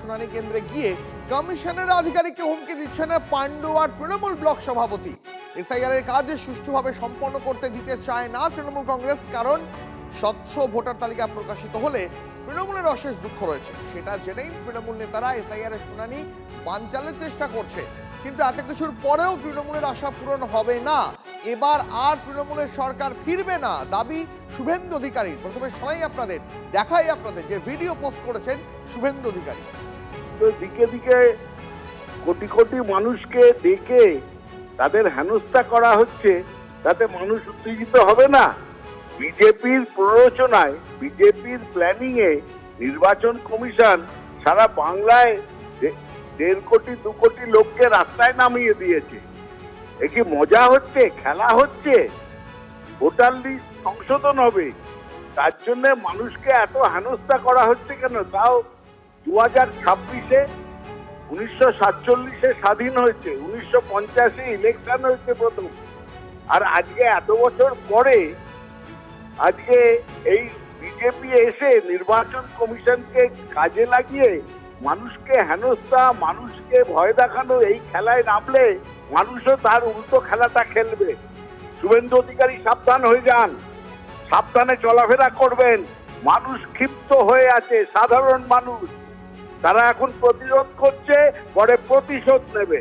শুনানি কেন্দ্রে গিয়ে কমিশনের আধিকারিককে হুমকি দিচ্ছেন পান্ডুয়ার তৃণমূল ব্লক সভাপতি। এসআইআর এর কাজ সুষ্ঠুভাবে সম্পন্ন করতে দিতে চায় না তৃণমূল কংগ্রেস, কারণ স্বচ্ছ ভোটার তালিকা প্রকাশিত হলে তৃণমূলের অশেষ দুঃখ রয়েছে। সেটা জেনেই তৃণমূল নেতারা এসআইআর এর শুনানি বানচালের চেষ্টা করছে, কিন্তু এত কিছুর পরেও তৃণমূলের আশা পূরণ হবে না। এবার আর তৃণমূলের সরকার ফিরবে না, দাবি শুভেন্দু অধিকারীর। প্রথমে শোনাই আপনাদের, দেখাই আপনাদের যে ভিডিও পোস্ট করেছেন শুভেন্দু অধিকারী। দিকে দিকে কোটি কোটি মানুষকে ডেকে তাদের হেনস্থা করা হচ্ছে, তাতে মানুষ উত্তেজিত হবে না? বিজেপির প্ররোচনায়, বিজেপির প্ল্যানিং এ নির্বাচন কমিশন সারা বাংলায় 1.5 কোটি 2 কোটি লোককে রাস্তায় নামিয়ে দিয়েছে। এ কি মজা হচ্ছে, খেলা হচ্ছে? ভোটার লিস্ট সংশোধন হবে, তার জন্য মানুষকে এত হেনস্থা করা হচ্ছে কেন? তাও 2026-এ 1947-এ স্বাধীন হয়েছে, 1950-এ ইলেকশন হয়েছে প্রথম, আর আজকে এত বছর পরে আজকে এই বিজেপি এসে নির্বাচন কমিশনকে কাজে লাগিয়ে মানুষকে হেনস্থা, মানুষকে ভয় দেখানো, এই খেলায় নামলে মানুষও তার উল্টো খেলাটা খেলবে। শুভেন্দু অধিকারী সাবধান হয়ে যান, সাবধানে চলাফেরা করবেন। মানুষ ক্ষিপ্ত হয়ে আছে, সাধারণ মানুষ, তারা এখন প্রতিরোধ করছে, পরে প্রতিশোধ নেবে।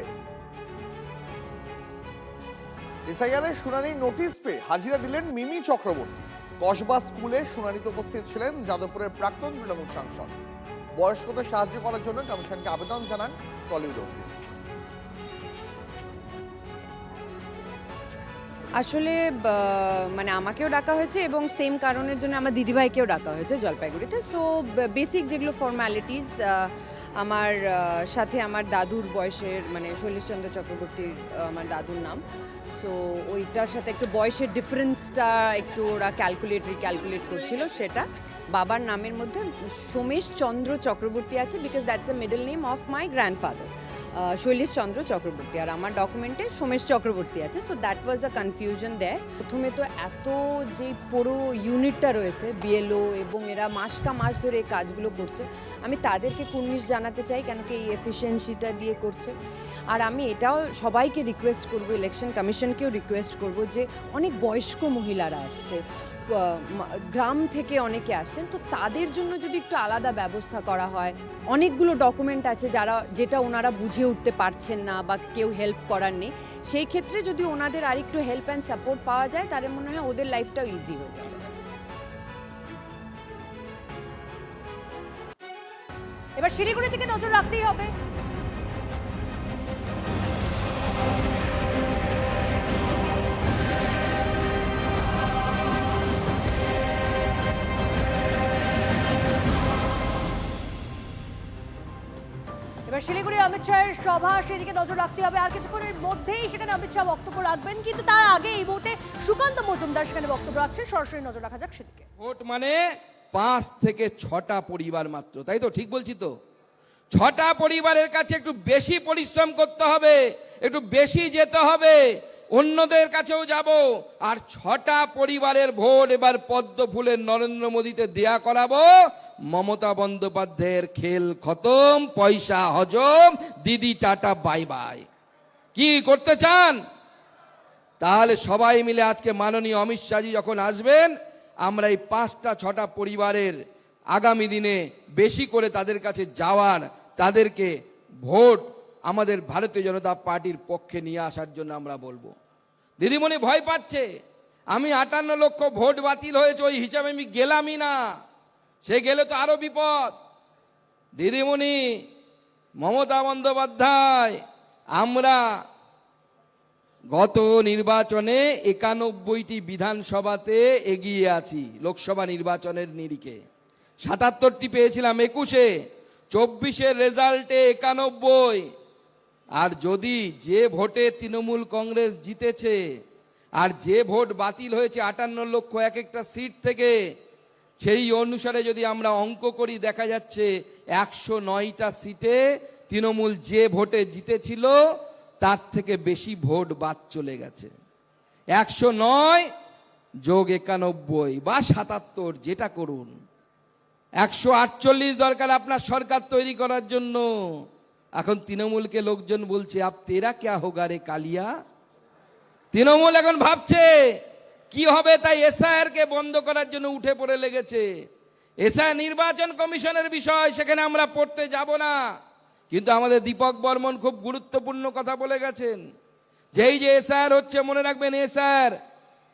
এসআইআর এর শুনানির নোটিশ পেয়ে হাজিরা দিলেন মিমি চক্রবর্তী। কসবা স্কুলে শুনানিতে উপস্থিত ছিলেন যাদবপুরের প্রাক্তন তৃণমূল সাংসদ। বয়স্কদের সাহায্য করার জন্য কমিশনকে আবেদন জানান টলিউড অভিনেত্রী। আসলে মানে আমাকেও ডাকা হয়েছে এবং সেম কারণের জন্য আমার দিদিভাইকেও ডাকা হয়েছে জলপাইগুড়িতে। সো বেসিক যেগুলো ফর্ম্যালিটিস, আমার সাথে আমার দাদুর বয়সের, মানে শৈলেশচন্দ্র চক্রবর্তীর আমার দাদুর নাম, সো ওইটার সাথে একটু বয়সের ডিফারেন্সটা একটু ওরা ক্যালকুলেট করছিল। সেটা বাবার নামের মধ্যে সোমেশ চন্দ্র চক্রবর্তী আছে, because that's the middle name of my grandfather, Shailesh Chandra Chakraborty, আর আমার ডকুমেন্টে সোমেশ চক্রবর্তী আছে। So that was a confusion there. প্রথমে তো এত যে পুরো ইউনিটটা রয়েছে বিএলও, এবং এরা মাস ধরে এই কাজগুলো করছে, আমি তাদেরকে কুর্নিশ জানাতে চাই, কেন কি এই এফিসিয়েন্সিটা দিয়ে করছে। আর আমি এটাও সবাইকে রিকোয়েস্ট করব, ইলেকশন কমিশনকেও রিকোয়েস্ট করব, যে অনেক বয়স্ক মহিলারা আসছে, গ্রাম থেকে অনেকে আসছেন, তো তাদের জন্য যদি একটু আলাদা ব্যবস্থা করা হয়। অনেকগুলো ডকুমেন্ট আছে যেটা ওনারা বুঝে উঠতে পারছেন না বা কেউ হেল্প করার নেই, সেই ক্ষেত্রে যদি ওনাদের আরেকটু হেল্প অ্যান্ড সাপোর্ট পাওয়া যায়, তাহলে মনে হয় ওদের লাইফটাও ইজি হয়ে যাবে। এবার শিলিগুড়ি থেকে নজর রাখতেই হবে। এবার শিলিগুড়ি অমিত শাহের সভা, সেদিকে নজর রাখতে হবে। আর কিছুক্ষণের মধ্যেই সেখানে অমিত শাহ বক্তব্য রাখবেন, কিন্তু তার আগে এই মুহূর্তে সুকান্ত মজুমদার সেখানে বক্তব্য রাখছেন। সরাসরি নজর রাখা যাক সেদিকে। ভোট মানে 5 থেকে 6টা পরিবার মাত্র, তাই তো? ঠিক বলছি তো? 6টা পরিবারের কাছে একটু বেশি পরিশ্রম করতে হবে, একটু বেশি যেতে হবে, অন্যদের কাছেও যাব। আর 6টা পরিবারের ভোট এবার পদ্ম ফুলের নরেন্দ্র মোদীতে দেয়া করাবো। মমতা বন্দ্যোপাধ্যায়ের খেল খতম, পয়সা হজম, দিদি টাটা বাই বাই। কি করতে চান? তাহলে সবাই মিলে আজকে মাননীয় অমিত শাহজি যখন আসবেন, আমরা এই 5টা 6টা পরিবারের আগামী দিনে বেশি করে তাদের কাছে যাওয়ার, তাদেরকে ভোট আমাদের ভারতীয় জনতা পার্টির পক্ষে নিয়ে আসার জন্য আমরা বলবো। দিদিমণি ভয় পাচ্ছে, আমি 58 লক্ষ ভোট বাতিল হয়েছে, ওই হিসাবে আমি গেলামই না, সে গেলে তো আরো বিপদ। দিদিমণি, মমতা বন্দ্যোপাধ্যায়, আমরা গত নির্বাচনে 91টি বিধানসভাতে এগিয়ে আছি, লোকসভা নির্বাচনের নিরিখে 77টি পেয়েছিলাম 21-এ, 24-এর রেজাল্টে 91। আর যদি যে ভোটে তৃণমূল কংগ্রেস জিতেছে আর যে ভোট বাতিল হয়েছে 58 লক্ষ এক একটা সিট থেকে, সেই অনুসারে যদি আমরা অঙ্ক করি, দেখা যাচ্ছে 109টা সিটে তৃণমূল যে ভোটে জিতেছিল তার থেকে বেশি ভোট বাদ চলে গেছে। 109 যোগ 91 বা 77, যেটা করুন, 148 দরকার আপনার সরকার তৈরি করার জন্য। এখন তৃণমূলকে লোকজন বলছে আপ তেরা ক্যা হোগা রে কালিয়া। তৃণমূল এখন ভাবছে কি হবে, তাই এসআইআর কে বন্ধ করার জন্য উঠে পড়ে লেগেছে। এসআইআর নির্বাচন কমিশনের বিষয়, সেখানে আমরা পড়তে যাব না, কিন্তু আমাদের দীপক বর্মন খুব গুরুত্বপূর্ণ কথা বলে গেছেন। যেই যে এসআইআর হচ্ছে, মনে রাখবেন এসআইআর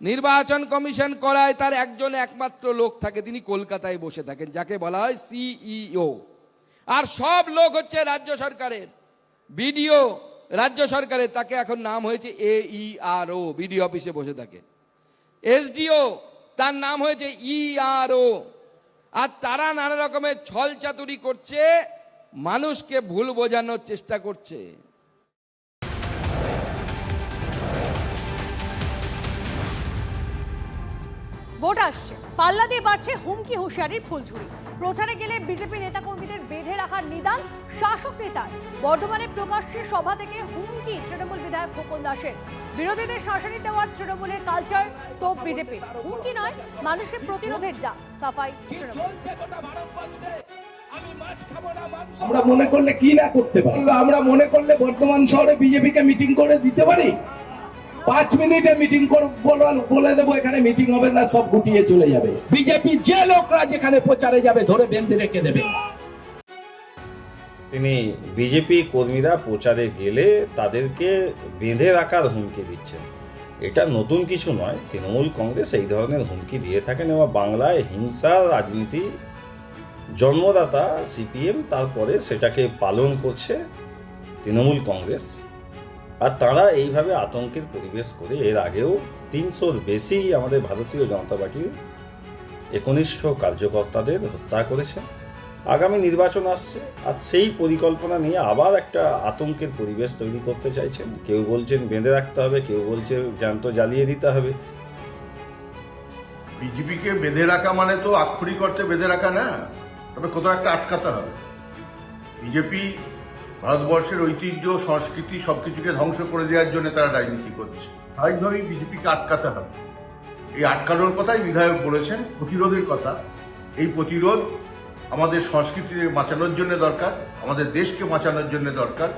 নির্বাচন কমিশন করায় তার একজন একমাত্র লোক থাকে, তিনি কলকাতায় বসে থাকেন, যাকে বলা হয় সিইও। আর সব লোক হচ্ছে রাজ্য সরকারের, বিডিও রাজ্য সরকারের, তাকে এখন নাম হয়েছে AERO, বিডিও অফিসে বসে থাকে। এসডিও তার নাম হয়েছে ERO। আর তারা নানা রকমের ছল চাতুরি করছে, মানুষকে ভুল বোঝানোর চেষ্টা করছে। ভোট আসছে, পাল্লা দিয়ে বাড়ছে হুমকি হুঁশিয়ারির ফুলঝুরি। প্রচারে গেলে বিজেপি নেতাকর্মীদের বেঁধে রাখার নিদান শাসক নেতার। বর্ধমানে প্রকাশ্যে সভা থেকে হুমকি তৃণমূল বিধায়ক খোকন দাসের। বিরোধীদের শাসনে দেওয়ার তৃণমূলের কালচার তো বিজেপি। হুমকি নয়, মানুষের প্রতিরোধের ডাক। সাফাই তৃণমূল। আমরা মনে করলে কি না করতে পারি, আমরা মনে করলে বর্ধমান শহরে বিজেপিকে মিটিং করে দিতে পারি। 5 মিনিটে মিটিং বলে দেবো, এখানে মিটিং হবে না, সব গুটিয়ে চলে যাবে। বিজেপি যে লোকরা যেখানে প্রচারে যাবে ধরে বেঁধে রেখে দেবে। তিনি বিজেপি কর্মীরা প্রচারে গেলে তাদেরকে বেঁধে রাখার হুমকি দিচ্ছেন। এটা নতুন কিছু নয়, তৃণমূল কংগ্রেস এই ধরনের হুমকি দিয়ে থাকেন এবং বাংলায় হিংসার রাজনীতি জন্মদাতা সিপিএম, তারপরে সেটাকে পালন করছে তৃণমূল কংগ্রেস। আর তারা এইভাবে আতঙ্কের পরিবেশ করে এর আগেও 300-র বেশি আমাদের ভারতীয় জনতা পার্টির একনিষ্ঠ কার্যকর্তাদের হত্যা করেছে। আগামী নির্বাচন আসছে, আর সেই পরিকল্পনা নিয়ে আবার একটা আতঙ্কের পরিবেশ তৈরি করতে চাইছেন। কেউ বলছেন বেঁধে রাখতে হবে, কেউ বলছে জ্যান্ত জ্বালিয়ে দিতে হবে। বিজেপিকে বেঁধে রাখা মানে তো আক্ষরিক অর্থে বেঁধে রাখা না, তবে কোথাও একটা আটকাতে হবে। বিজেপি ভারতবর্ষের ঐতিহ্য, সংস্কৃতি সবকিছুকে ধ্বংস করে দেওয়ার জন্য তারা রাজনীতি করছে। স্বাভাবিকভাবেই বিজেপিকে আটকাতে হবে। এই আটকানোর কথাই বিধায়ক বলেছেন, প্রতিরোধের কথা। এই প্রতিরোধ আমাদের সংস্কৃতিকে বাঁচানোর জন্য দরকার, আমাদের দেশকে বাঁচানোর জন্য দরকার।